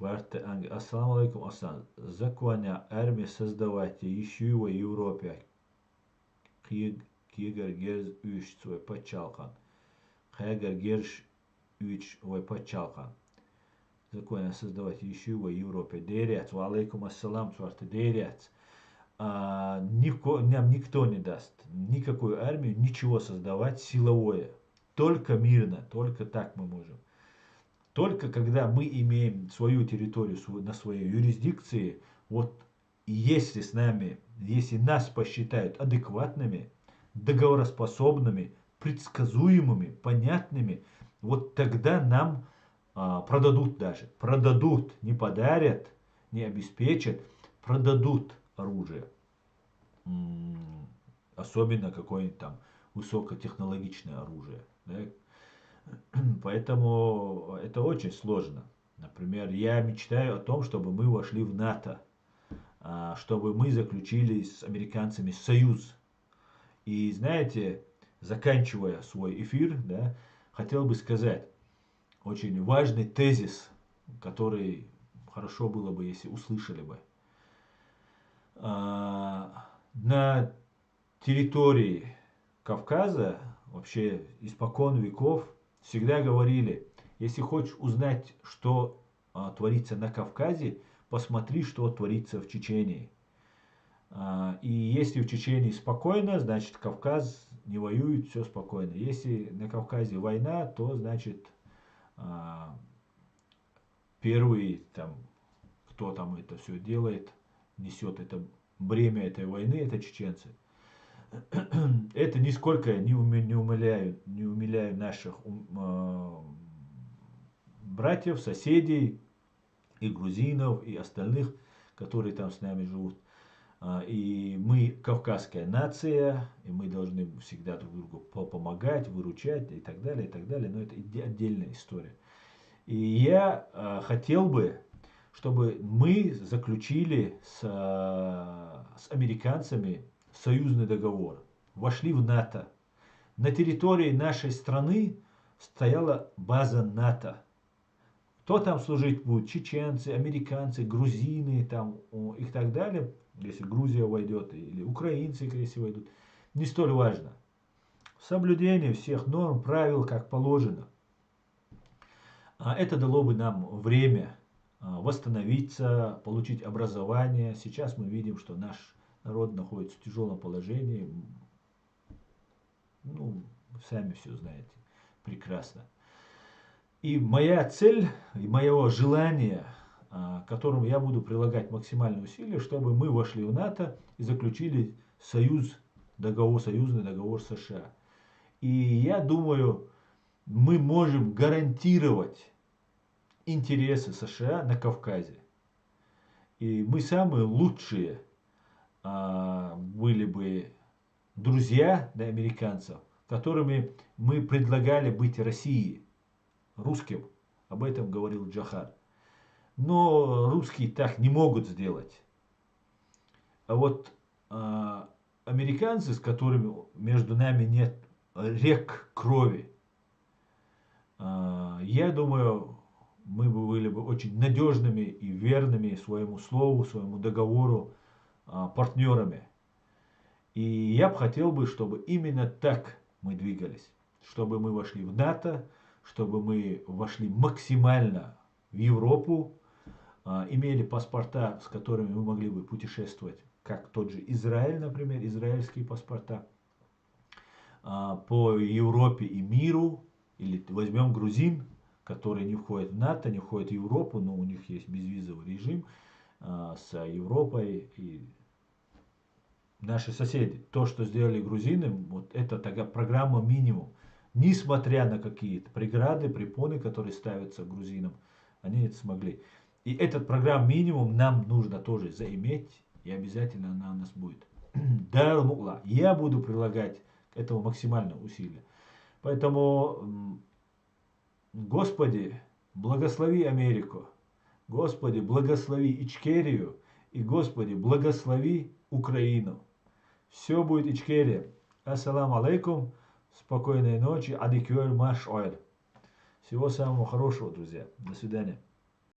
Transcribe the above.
Ассаламу алейкум, Асан. Законя армии создавать еще в Европе. Кигер герз üç свой подчалкан. Хэгер герш üç свой подчалкан. Законя создавать еще в Европе. Дерец. Алейкум ассалам, сварты дерец. Нам никто не даст никакую армию, ничего создавать силовое. Только мирно, только так мы можем. Только когда мы имеем свою территорию на своей юрисдикции, вот если если нас посчитают адекватными, договороспособными, предсказуемыми, понятными, вот тогда нам продадут даже. Продадут, не подарят, не обеспечат, продадут оружие. Особенно какое-нибудь там высокотехнологичное оружие. Да? Поэтому это очень сложно. Например, я мечтаю о том, чтобы мы вошли в НАТО, чтобы мы заключили с американцами союз. И знаете, заканчивая свой эфир, да, хотел бы сказать очень важный тезис, который хорошо было бы, если услышали бы. На территории Кавказа, вообще испокон веков, всегда говорили, если хочешь узнать, что творится на Кавказе, посмотри, что творится в Чечении. И если в Чечении спокойно, значит Кавказ не воюет, все спокойно. Если на Кавказе война, то значит первый, там, кто там это все делает, несет это бремя этой войны, это чеченцы. Это нисколько не умиляю наших братьев, соседей, и грузинов, и остальных, которые там с нами живут. И мы кавказская нация, и мы должны всегда друг другу помогать, выручать и так далее, и так далее. Но это отдельная история. И я хотел бы, чтобы мы заключили с американцами союзный договор, вошли в НАТО. На территории нашей страны стояла база НАТО. Кто там служить будет? Чеченцы, американцы, грузины там, и так далее. Если Грузия войдет, или украинцы, если войдут. Не столь важно. Соблюдение всех норм, правил, как положено. Это дало бы нам время восстановиться, получить образование. Сейчас мы видим, что наш народ находится в тяжелом положении. Ну, сами все знаете прекрасно. И моя цель, и мое желание, к которому я буду прилагать максимальные усилия, чтобы мы вошли в НАТО и заключили союзный договор с США. И я думаю, мы можем гарантировать интересы США на Кавказе. И мы самые лучшие были бы друзья для американцев, которыми мы предлагали быть России, русским. Об этом говорил Джохар. Но русские так не могут сделать. А вот американцы, с которыми между нами нет рек крови, я думаю, мы бы были бы очень надежными и верными своему слову, своему договору партнерами. И я бы хотел бы, чтобы именно так мы двигались. Чтобы мы вошли в НАТО, чтобы мы вошли максимально в Европу, имели паспорта, с которыми мы могли бы путешествовать, как тот же Израиль, например, израильские паспорта, по Европе и миру, или возьмем грузин, которые не входят в НАТО, не входят в Европу, но у них есть безвизовый режим с Европой и наши соседи. То, что сделали грузины, вот это такая программа минимум. Несмотря на какие-то преграды, препоны, которые ставятся грузинам, они это смогли. И этот программ минимум нам нужно тоже заиметь, и обязательно она у нас будет. Я буду прилагать к этому максимальное усилие. Поэтому, Господи, благослови Америку, Господи, благослови Ичкерию, и Господи, благослови Украину. Все будет Ичкерия. Ассаламу алейкум, спокойной ночи, адикюэль маш оэль. Всего самого хорошего, друзья. До свидания.